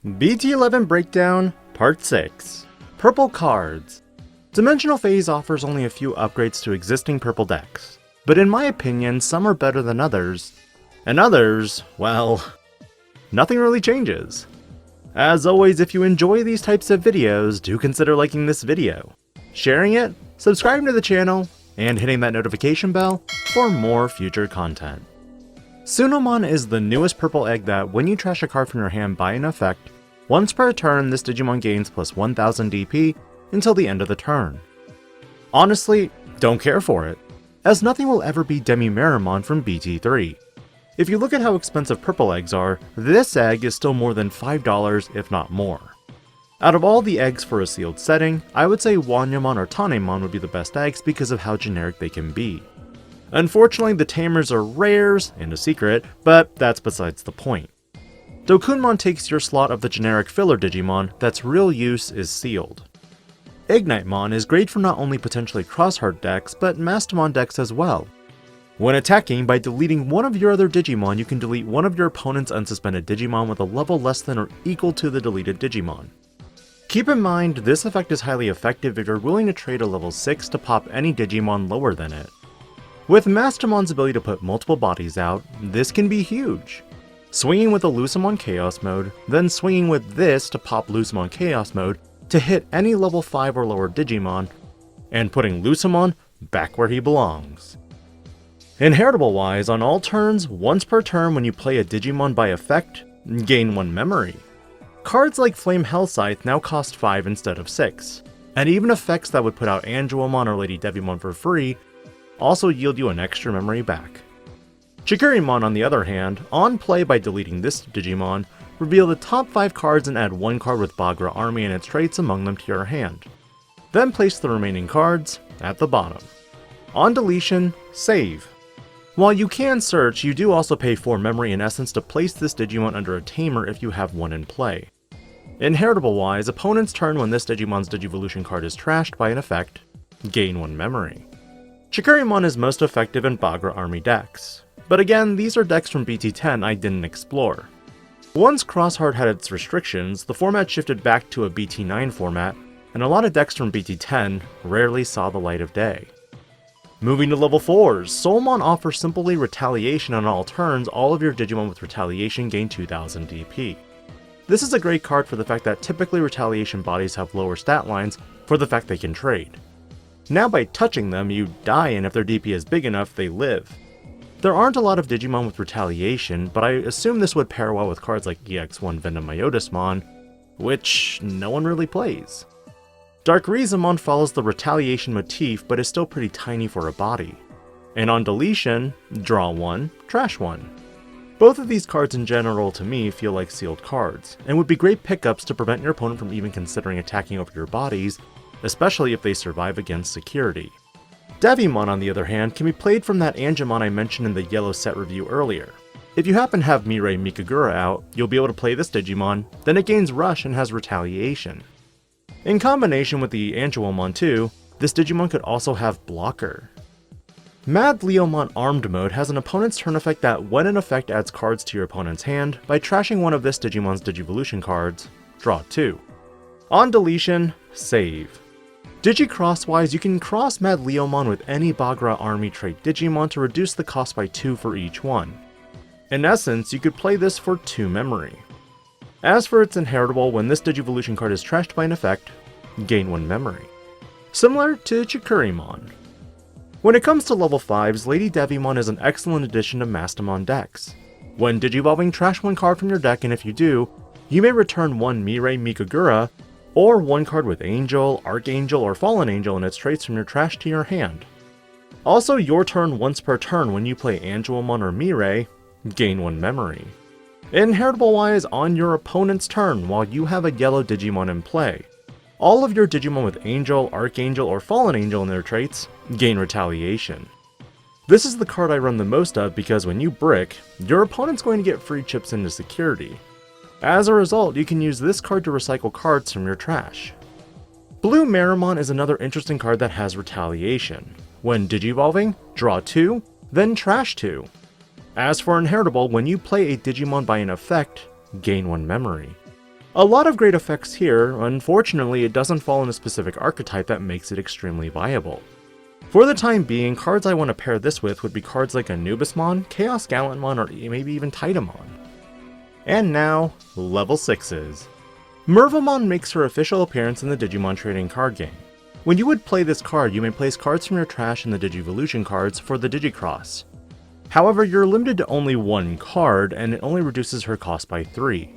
BT11 Breakdown, Part 6. Purple Cards. Dimensional Phase offers only a few upgrades to existing purple decks, but in my opinion some are better than others, and others, well, nothing really changes. As always, if you enjoy these types of videos, do consider liking this video, sharing it, subscribing to the channel, and hitting that notification bell for more future content. Sunomon is the newest purple egg that, when you trash a card from your hand by an effect, once per turn this Digimon gains plus 1000 DP until the end of the turn. Honestly, don't care for it, as nothing will ever be Demi-Meramon from BT3. If you look at how expensive purple eggs are, this egg is still more than $5 if not more. Out of all the eggs for a sealed setting, I would say Wanyamon or Tanemon would be the best eggs because of how generic they can be. Unfortunately, the tamers are rares and a secret, but that's besides the point. Dokunmon takes your slot of the generic filler Digimon that's real use is sealed. Ignitemon is great for not only potentially crossheart decks, but Mastamon decks as well. When attacking, by deleting one of your other Digimon, you can delete one of your opponent's unsuspended Digimon with a level less than or equal to the deleted Digimon. Keep in mind, this effect is highly effective if you're willing to trade a level 6 to pop any Digimon lower than it. With Mastamon's ability to put multiple bodies out, this can be huge. Swinging with a Lucemon Chaos Mode, then swinging with this to pop Lucemon Chaos Mode to hit any level 5 or lower Digimon, and putting Lucemon back where he belongs. Inheritable wise, on all turns, once per turn when you play a Digimon by effect, gain 1 memory. Cards like Flame Hellscythe now cost 5 instead of 6, and even effects that would put out Angelomon or Lady Devimon for free also yield you an extra memory back. Chikurimon, on the other hand, on play by deleting this Digimon, reveal the top 5 cards and add 1 card with Bagra Army and its traits among them to your hand. Then place the remaining cards at the bottom. On deletion, save. While you can search, you do also pay 4 memory in essence to place this Digimon under a tamer if you have one in play. Inheritable wise, opponent's turn when this Digimon's Digivolution card is trashed by an effect, gain 1 memory. Chikurimon is most effective in Bagra Army decks, but again, these are decks from BT10 I didn't explore. Once Crossheart had its restrictions, the format shifted back to a BT9 format, and a lot of decks from BT10 rarely saw the light of day. Moving to level 4s, Soulmon offers simply Retaliation on all turns. All of your Digimon with Retaliation gain 2000 DP. This is a great card for the fact that typically Retaliation bodies have lower stat lines for the fact they can trade. Now by touching them, you die, and if their DP is big enough, they live. There aren't a lot of Digimon with Retaliation, but I assume this would pair well with cards like EX1 Venom Myotismon, which no one really plays. Dark Rizamon follows the Retaliation motif, but is still pretty tiny for a body. And on deletion, draw 1, trash 1. Both of these cards in general to me feel like sealed cards, and would be great pickups to prevent your opponent from even considering attacking over your bodies, especially if they survive against security. Devimon, on the other hand, can be played from that Angemon I mentioned in the yellow set review earlier. If you happen to have Mirai Mikagura out, you'll be able to play this Digimon, then it gains Rush and has Retaliation. In combination with the Angelomon too, this Digimon could also have Blocker. Mad Leomon Armed Mode has an opponent's turn effect that when an effect adds cards to your opponent's hand, by trashing one of this Digimon's Digivolution cards, draw 2. On deletion, save. Digi-Crosswise, you can cross Mad Leomon with any Bagra Army trait Digimon to reduce the cost by 2 for each one. In essence, you could play this for 2 memory. As for its inheritable, when this Digivolution card is trashed by an effect, gain 1 memory. Similar to Chikurimon. When it comes to level 5s, Lady Devimon is an excellent addition to Mastamon decks. When Digivolving, trash 1 card from your deck, and if you do, you may return 1 Mirai Mikagura, or 1 card with Angel, Archangel, or Fallen Angel and its traits from your trash to your hand. Also, your turn once per turn when you play Angelomon or Mirai, gain 1 memory. Inheritable wise, on your opponent's turn while you have a yellow Digimon in play, all of your Digimon with Angel, Archangel, or Fallen Angel in their traits gain Retaliation. This is the card I run the most of because when you brick, your opponent's going to get free chips into security. As a result, you can use this card to recycle cards from your trash. Blue Meramon is another interesting card that has Retaliation. When Digivolving, draw 2, then trash 2. As for Inheritable, when you play a Digimon by an effect, gain 1 memory. A lot of great effects here, unfortunately it doesn't fall in a specific archetype that makes it extremely viable. For the time being, cards I want to pair this with would be cards like Anubismon, Chaos Gallantmon, or maybe even Titamon. And now, level 6s. Mervamon makes her official appearance in the Digimon trading card game. When you would play this card, you may place cards from your trash in the Digivolution cards for the Digicross. However, you're limited to only one card, and it only reduces her cost by 3.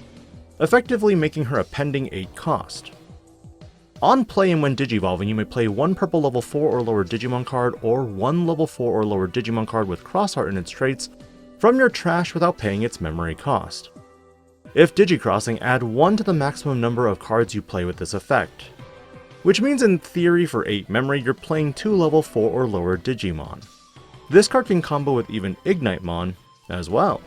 Effectively making her a pending 8 cost. On play and when digivolving, you may play one purple level 4 or lower Digimon card or one level 4 or lower Digimon card with crossart in its traits from your trash without paying its memory cost. If digicrossing, add 1 to the maximum number of cards you play with this effect, which means in theory for 8 memory you're playing 2 level 4 or lower Digimon. This card can combo with even Ignitemon as well.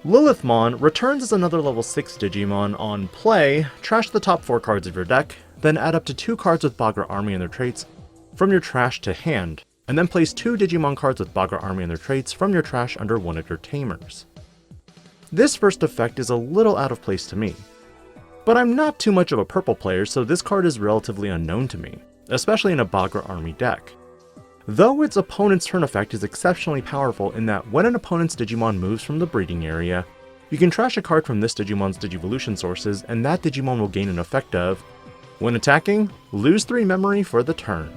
Lilithmon returns as another level 6 Digimon on play, trash the top 4 cards of your deck, then add up to 2 cards with Bagra Army and their traits from your trash to hand, and then place 2 Digimon cards with Bagra Army and their traits from your trash under one of your tamers. This first effect is a little out of place to me, but I'm not too much of a purple player, so this card is relatively unknown to me, especially in a Bagra Army deck. Though its opponent's turn effect is exceptionally powerful in that when an opponent's Digimon moves from the breeding area, you can trash a card from this Digimon's Digivolution sources and that Digimon will gain an effect of, when attacking, lose 3 memory for the turn.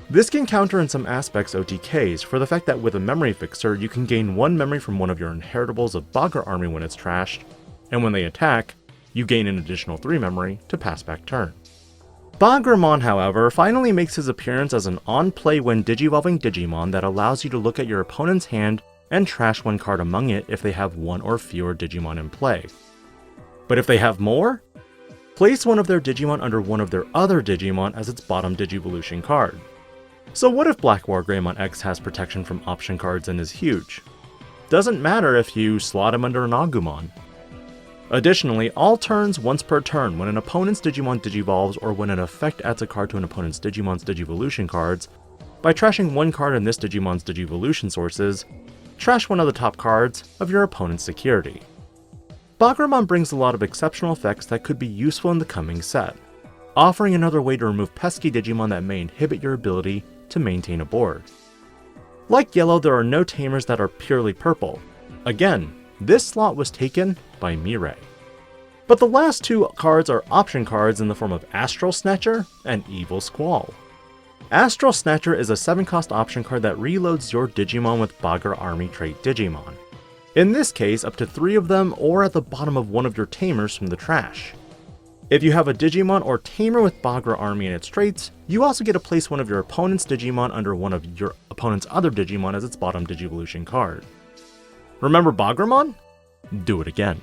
This can counter in some aspects OTKs for the fact that with a memory fixer, you can gain 1 memory from one of your inheritables of Bagra Army when it's trashed, and when they attack, you gain an additional 3 memory to pass back turn. Bagramon, however, finally makes his appearance as an on-play when digivolving Digimon that allows you to look at your opponent's hand and trash 1 card among it if they have 1 or fewer Digimon in play. But if they have more, place one of their Digimon under one of their other Digimon as its bottom Digivolution card. So what if Black Wargreymon X has protection from option cards and is huge? Doesn't matter if you slot him under an Agumon. Additionally, all turns once per turn, when an opponent's Digimon digivolves or when an effect adds a card to an opponent's Digimon's Digivolution cards, by trashing 1 card in this Digimon's Digivolution sources, trash one of the top cards of your opponent's security. Bagramon brings a lot of exceptional effects that could be useful in the coming set, offering another way to remove pesky Digimon that may inhibit your ability to maintain a board. Like Yellow, there are no tamers that are purely purple. Again, this slot was taken by Mirai. But the last 2 cards are option cards in the form of Astral Snatcher and Evil Squall. Astral Snatcher is a 7-cost option card that reloads your Digimon with Bagra Army trait Digimon. In this case, up to 3 of them or at the bottom of one of your tamers from the trash. If you have a Digimon or tamer with Bagra Army and its traits, you also get to place one of your opponent's Digimon under one of your opponent's other Digimon as its bottom Digivolution card. Remember Bagramon? Do it again.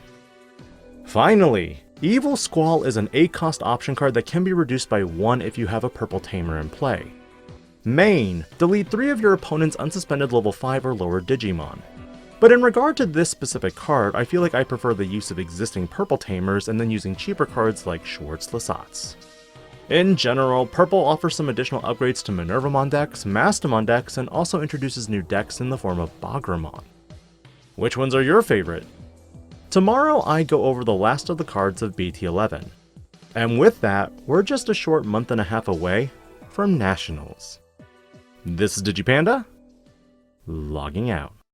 Finally, Evil Squall is an 8-cost option card that can be reduced by 1 if you have a purple tamer in play. Main, delete 3 of your opponent's unsuspended level 5 or lower Digimon. But in regard to this specific card, I feel like I prefer the use of existing purple tamers and then using cheaper cards like Schwartz Lasatz. In general, purple offers some additional upgrades to Minervamon decks, Mastamon decks, and also introduces new decks in the form of Bagramon. Which ones are your favorite? Tomorrow I go over the last of the cards of BT11. And with that, we're just a short month and a half away from Nationals. This is DIGI-PANDA, logging out.